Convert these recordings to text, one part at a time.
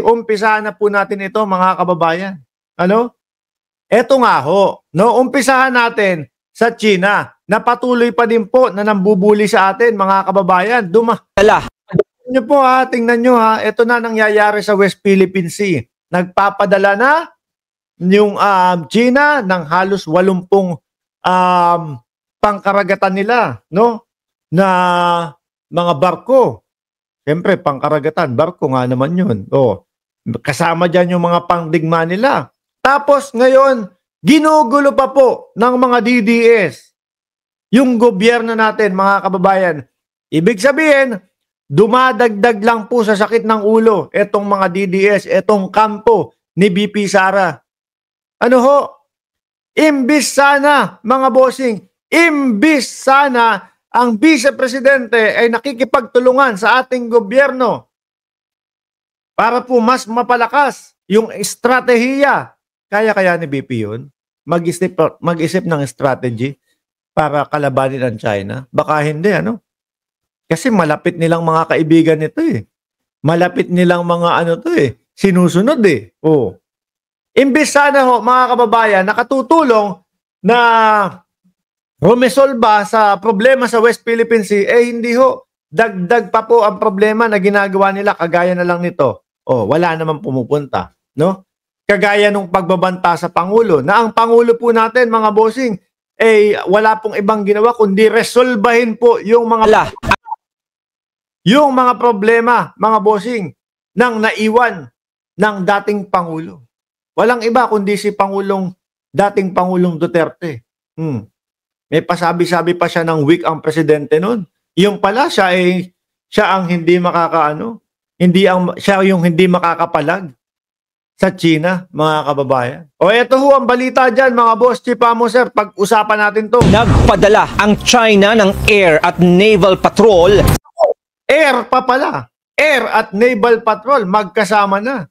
umpisahan na po natin ito mga kababayan. Ano? Eto nga ho, no? Umpisahan natin sa China na patuloy pa din po na nambubuli sa atin mga kababayan. Nyo po ha, tingnan nyo ha, ito na nangyayari sa West Philippine Sea. Nagpapadala na yung China ng halos 80 pangkaragatan nila, no? Na mga barko. Siyempre, pangkaragatan, barko nga naman yun. O, kasama dyan yung mga pangdigma nila. Tapos ngayon, ginugulo pa po ng mga DDS yung gobyerno natin, mga kababayan. Ibig sabihin, dumadagdag lang po sa sakit ng ulo etong mga DDS, etong kampo ni BP Sara. Ano ho? Imbis sana, mga bossing, imbis sana ang vice-presidente ay nakikipagtulungan sa ating gobyerno para po mas mapalakas yung estratehiya. Kaya ni BP yun? Mag-isip ng strategy para kalabanin ang China? Baka hindi, ano? Kasi malapit nilang mga kaibigan nito eh. Malapit nilang mga ano to eh. Sinusunod eh. Oh. Imbis sana ho, mga kababayan, nakatutulong na rumesolba sa problema sa West Philippine Sea, eh hindi ho. Dagdag pa po ang problema na ginagawa nila, kagaya na lang nito. Oh, wala naman pumupunta, no? Kagaya nung pagbabanta sa Pangulo, na ang Pangulo po natin, mga bossing, eh wala pong ibang ginawa kundi resolbahin po yung mga problema, mga bossing, ng naiwan ng dating Pangulo. Walang iba kundi si dating Pangulong Duterte. May pasabi-sabi pa siya ng weak ang presidente noon. Yung pala siya ang hindi makakaano, siya yung hindi makakapalag sa China, mga kababayan. O eto ho ang balita dyan, mga boss. Chipamo sir, pag-usapan natin to. Nagpadala ang China ng air at naval patrol. Air pa pala. Air at naval patrol, magkasama na.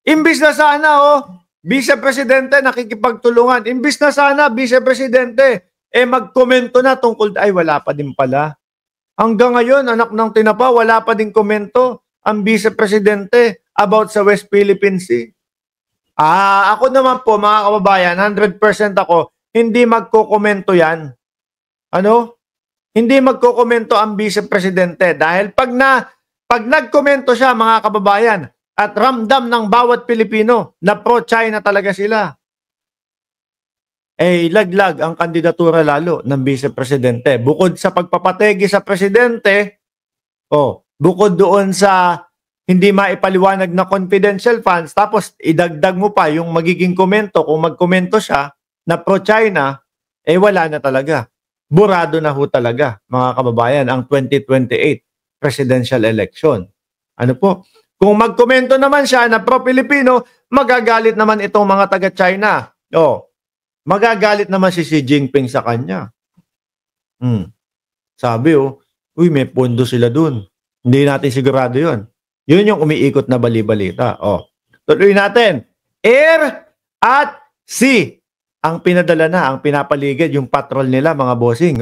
Imbis na sana, vice-presidente nakikipagtulungan. Imbis na sana, vice-presidente, magkomento na tungkol, ay wala pa din pala. Hanggang ngayon, anak ng tinapa, wala pa din komento ang vice-presidente about sa West Philippine Sea. Ako naman po, mga kababayan, 100% ako, hindi magkokomento yan. Ano? Hindi magkokomento ang vice-presidente dahil pag nagkomento siya, mga kababayan, at ramdam ng bawat Pilipino na pro-China talaga sila, laglag ang kandidatura lalo ng vice-presidente. Bukod sa pagpapategi sa presidente, bukod doon sa hindi maipaliwanag na confidential funds, tapos idagdag mo pa yung magiging komento, kung magkomento siya na pro-China, wala na talaga. Burado na ho talaga, mga kababayan, ang 2028 presidential election. Ano po? Kung magkomento naman siya na pro-Pilipino, magagalit naman itong mga taga-China. Magagalit naman si Xi Jinping sa kanya. Sabi, uy, may pondo sila dun. Hindi natin sigurado yun. Yun yung umiikot na bali-balita. Tuloy natin. Air at sea. Ang pinadala na, ang pinapaligid, yung patrol nila, mga bossing.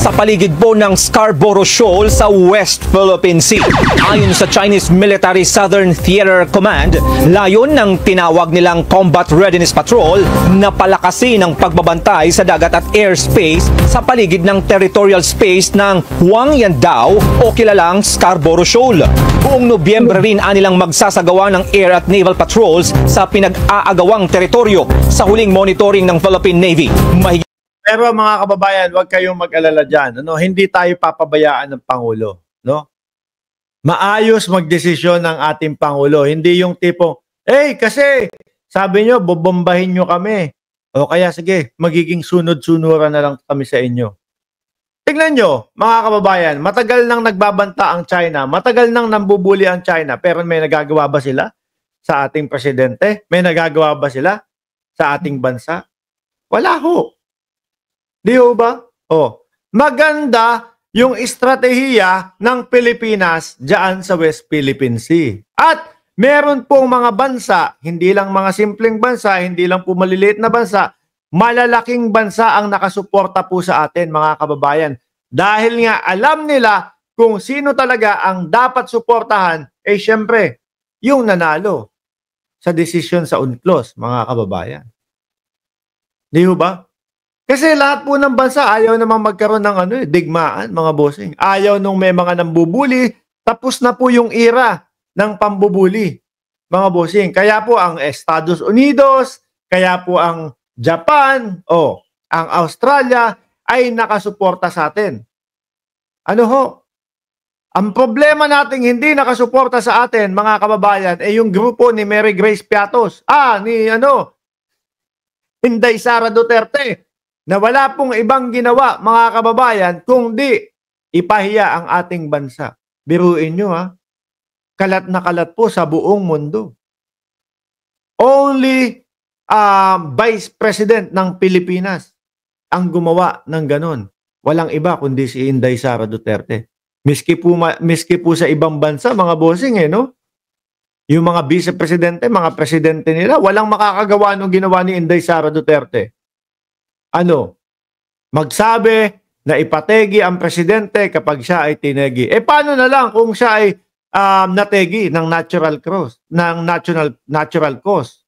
Sa paligid po ng Scarborough Shoal sa West Philippine Sea. Ayon sa Chinese Military Southern Theater Command, layon ng tinawag nilang Combat Readiness Patrol na palakasin ang pagbabantay sa dagat at airspace sa paligid ng territorial space ng Huangyandao o kilalang Scarborough Shoal. Buong Nobyembre rin anilang magsasagawa ng air at naval patrols sa pinag-aagawang teritoryo sa huling monitoring ng Philippine Navy. Pero mga kababayan, huwag kayong mag-alala dyan. Hindi tayo papabayaan ng Pangulo. Maayos magdesisyon ng ating Pangulo. Hindi yung tipong, kasi sabi nyo, bobombahin nyo kami. O kaya sige, magiging sunod-sunuran na lang kami sa inyo. Tingnan nyo, mga kababayan, matagal nang nagbabanta ang China, matagal nang nambubuli ang China, pero may nagagawa ba sila sa ating presidente? May nagagawa ba sila sa ating bansa? Wala ho. Di ho ba? Maganda yung estratehiya ng Pilipinas dyan sa West Philippine Sea. At meron pong mga bansa, hindi lang mga simpleng bansa, hindi lang po maliliit na bansa, malalaking bansa ang nakasuporta po sa atin, mga kababayan. Dahil nga alam nila kung sino talaga ang dapat suportahan, syempre, yung nanalo sa desisyon sa UNCLOS, mga kababayan. Di ba? Kasi lahat po ng bansa ayaw namang magkaroon ng digmaan, mga bossing. Ayaw nung may mga nambubuli, tapos na po yung era ng pambubuli, mga bossing. Kaya po ang Estados Unidos, kaya po ang Japan, ang Australia ay nakasuporta sa atin. Ano ho? Ang problema nating hindi nakasuporta sa atin, mga kababayan, ay yung grupo ni Mary Grace Piatos. Ni Inday Sara Duterte, na wala pong ibang ginawa, mga kababayan, kundi ipahiya ang ating bansa. Biruin nyo, kalat na kalat po sa buong mundo. Only Vice President ng Pilipinas ang gumawa ng ganon. Walang iba kundi si Inday Sara Duterte. Miski po sa ibang bansa, mga bossing, no? Yung mga vice-presidente, mga presidente nila, walang makakagawa nung ginawa ni Inday Sara Duterte. Magsabi na ipategi ang presidente kapag siya ay tinegi. Paano na lang kung siya ay nategi ng natural cause?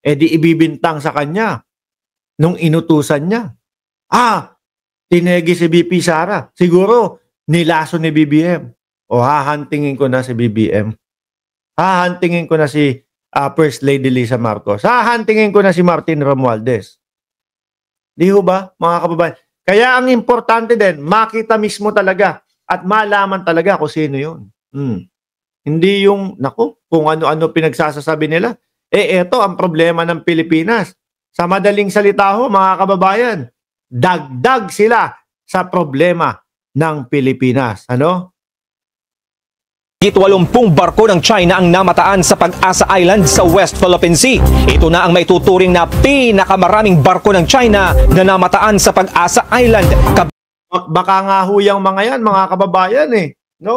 Di ibibintang sa kanya nung inutusan niya. Tinegi si VP Sara. Siguro, nilaso ni BBM. Hahantingin ko na si BBM. Hahantingin ko na si First Lady Lisa Marcos. Hahantingin ko na si Martin Romualdez. Di ho ba, mga kababayan? Kaya ang importante din, makita mismo talaga at malaman talaga kung sino yun. Hindi yung, kung ano-ano pinagsasasabi nila. Eto ang problema ng Pilipinas. Sa madaling salita ho, mga kababayan, dagdag sila sa problema ng Pilipinas. 80 barko ng China ang namataan sa Pag-asa Island sa West Philippine Sea. Ito na ang maituturing na pinakamaraming barko ng China na namataan sa Pag-asa Island. Baka nga huyang mga yan, mga kababayan,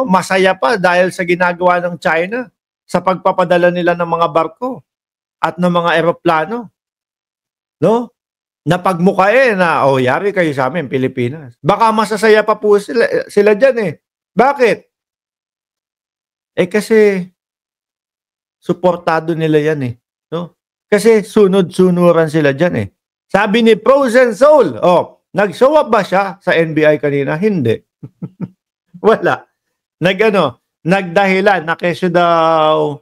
masaya pa dahil sa ginagawa ng China sa pagpapadala nila ng mga barko at ng mga eroplano. Napagmukain na, yari kayo sa amin, Pilipinas. Baka masasaya pa po sila dyan. Bakit? Kasi suportado nila yan Kasi sunod-sunuran sila dyan Sabi ni Frozen Soul, nag-show up ba siya sa NBI kanina? Hindi. Wala. Nagdahilan na kesyo daw,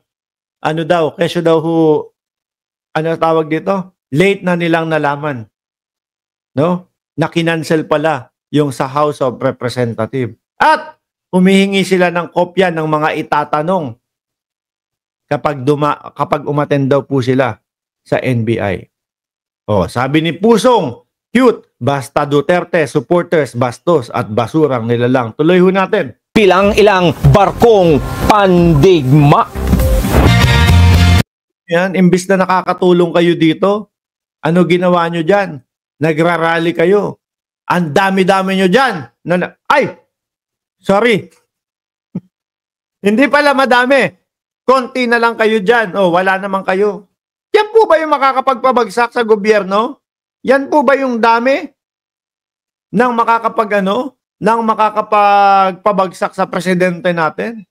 tawag dito? Late na nilang nalaman. Na kinancel pala yung sa House of Representatives. At humihingi sila ng kopya ng mga itatanong kapag umattend daw po sila sa NBI. Sabi ni Pusong, cute, basta Duterte, supporters, bastos at basurang nilalang. Tuloy ho natin. Ilang barkong pandigma. Yan, imbis na nakakatulong kayo dito, ano ginawa nyo dyan? Nagrarally kayo. Ang dami-dami nyo dyan. Sorry. Hindi pala madami. Konti na lang kayo dyan. Wala naman kayo. Yan po ba yung makakapagpabagsak sa gobyerno? Yan po ba yung dami ng makakapagpabagsak sa presidente natin?